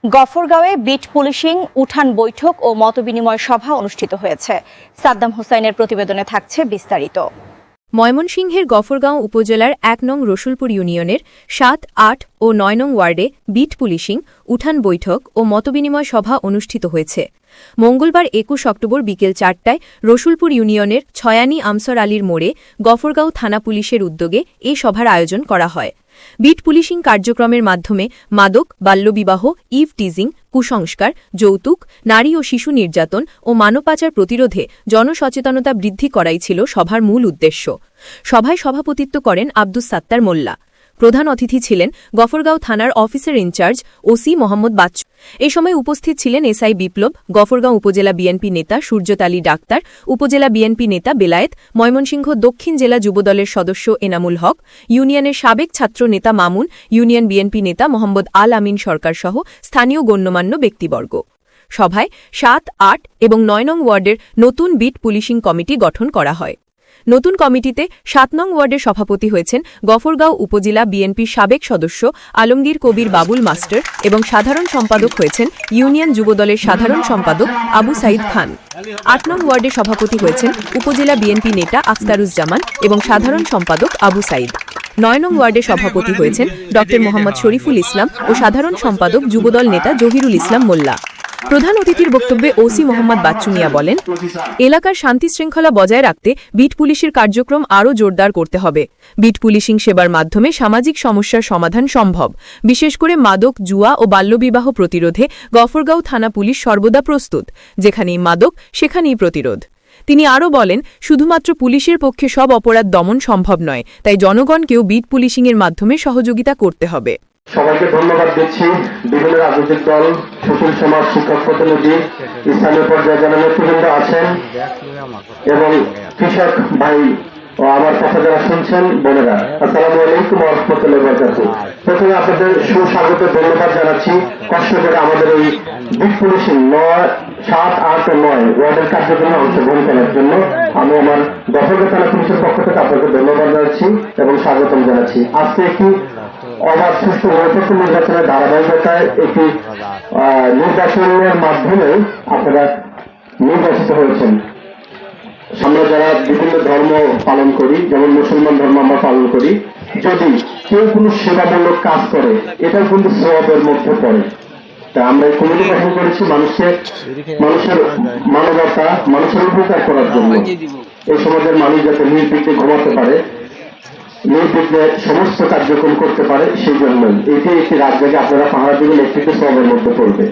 গফরগাঁওয়ে bit policing, উঠান বৈঠক ও মতবিনিময় সভা অনুষ্ঠিত হয়েছে। সাদ্দাম হোসাইনের প্রতিবেদনে থাকছে বিস্তারিত। ময়মনসিংহের গফরগাঁও উপজেলার ১ নং রসুলপুর ইউনিয়নের ৭, ৮ ও ৯ নং ওয়ার্ডে বিট পুলিশিং, উঠান বৈঠক ও মতবিনিময় সভা অনুষ্ঠিত হয়েছে। মঙ্গলবার ২১ অক্টোবর বিকেল ৪টায় রসুলপুর ইউনিয়নের ছয়ানি আমসর আলীর মোড়ে গফরগাঁও থানা পুলিশের উদ্যোগে এ সভার আয়োজন করা হয়। বিট পুলিশিং কার্যক্রমের মাধ্যমে মাদক, বাল্যবিবাহ, ইভ টিজিং, কুসংস্কার, যৌতুক, নারী ও শিশু নির্যাতন ও মানব পাচার প্রতিরোধে জনসচেতনতা বৃদ্ধি করাই ছিল সভার মূল উদ্দেশ্য। সভায় সভাপতিত্ব করেন আব্দুস সাত্তার মোল্লা। প্রধান অতিথি ছিলেন গফরগাঁও থানার officer in charge OC Mohammad Bachchu. এ সময় উপস্থিত ছিলেন এসআই বিপ্লব, গফরগাঁও উপজেলা বিএনপি নেতা সূর্যত আলী ডাক্তার, উপজেলা বিএনপি নেতা বেলায়েত, ময়মনসিংহ দক্ষিণ জেলা যুবদলের সদস্য এনামুল হক, ইউনিয়নের সাবেক ছাত্র নেতা মামুন, ইউনিয়ন বিএনপি নেতা মোহাম্মদ আল আমিন সরকার সহ স্থানীয় গণ্যমান্য ব্যক্তিবর্গ। সভায় ৭, ৮ এবং ৯ নং ওয়ার্ডের নতুন বিট পুলিশিং কমিটি গঠন করা হয়। নতুন কমিটিতে ৭ নং ওয়ার্ডের সভাপতি হয়েছেন গফরগাঁও উপজেলা বিএনপির সাবেক সদস্য আলমগীর কবির বাবুল মাস্টার এবং সাধারণ সম্পাদক হয়েছেন ইউনিয়ন যুবদলের সাধারণ সম্পাদক আবু সাইদ খান। ৮ নং ওয়ার্ডের সভাপতি হয়েছেন উপজেলা বিএনপি নেতা আখতারুজ্জামান এবং সাধারণ সম্পাদক আবু সাইদ। ৯ নং ওয়ার্ডের সভাপতি হয়েছেন ড মোহাম্মদ শরীফুল ইসলাম ও সাধারণ সম্পাদক যুবদল নেতা জহিরুল ইসলাম মোল্লা। প্রধান অতিথির বক্তব্যে ওসি মোহাম্মদ বাচ্চু মিয়া বলেন, এলাকার শান্তি শৃঙ্খলা বজায় রাখতে বিট পুলিশের কার্যক্রম আরও জোরদার করতে হবে। বিট পুলিশিং সেবার মাধ্যমে সামাজিক সমস্যার সমাধান সম্ভব। বিশেষ করে মাদক, জুয়া ও বাল্যবিবাহ প্রতিরোধে গফরগাঁও থানা পুলিশ সর্বদা প্রস্তুত। যেখানেই মাদক সেখানেই প্রতিরোধ। তিনি আরও বলেন, শুধুমাত্র পুলিশের পক্ষে সব অপরাধ দমন সম্ভব নয়, তাই জনগণকেও বিট পুলিশিংয়ের মাধ্যমে সহযোগিতা করতে হবে। সবাইকে ধন্যবাদ দিচ্ছি। বিভিন্ন রাজনৈতিক দল, সুশীল সমাজ, শিক্ষক প্রতিনিধি, স্থানীয় পর্যায়ে যারা নেতৃবৃন্দ আছেন এবং কৃষক ভাই ও আমার কথা যারা শুনছেন বোনেরা, আসসালামু আলাইকুম ওয়া রাহমাতুল্লাহি ওয়া বারাকাতুহু। প্রথমে আপনাদের সুস্বাগত ধন্যবাদ জানাচ্ছি। কষ্ট করে আমাদের এই বিট পুলিশিং ৭, ৮ ও ৯ ওয়ার্ডের কার্যক্রমে অংশগ্রহণ করার জন্য আমি আমার গফরগাঁও থানা পুলিশের পক্ষ থেকে আপনাকে ধন্যবাদ জানাচ্ছি এবং স্বাগতম জানাচ্ছি। আজকে একটি অবাধ, সুষ্ঠু নিরপেক্ষ নির্বাচনের ধারাবাহিকতায় একটি নির্বাচনের মাধ্যমে আপনারা নির্বাচিত হয়েছেন। আমরা যারা বিভিন্ন ধর্ম পালন করি, যেমন মুসলমান ধর্ম আমরা পালন করি, যদি কেউ কোনো সেবামূলক কাজ করে এটাও কিন্তু সওয়াবের মধ্যে পড়ে। তা আমরা এই কমিটি গঠন করেছি মানুষের মানবতা, মানুষের উপকার করার জন্য। এই সমাজের মানুষ যাতে নির্বিঘ্নে ঘুমাতে পারে, নির্বিঘ্নে সমস্ত কার্যক্রম করতে পারে, সেই জন্যই এটি একটি রাত জায়গায় আপনারা পাহাড় দিকে নেতৃত্বে সবের মধ্যে পড়বে।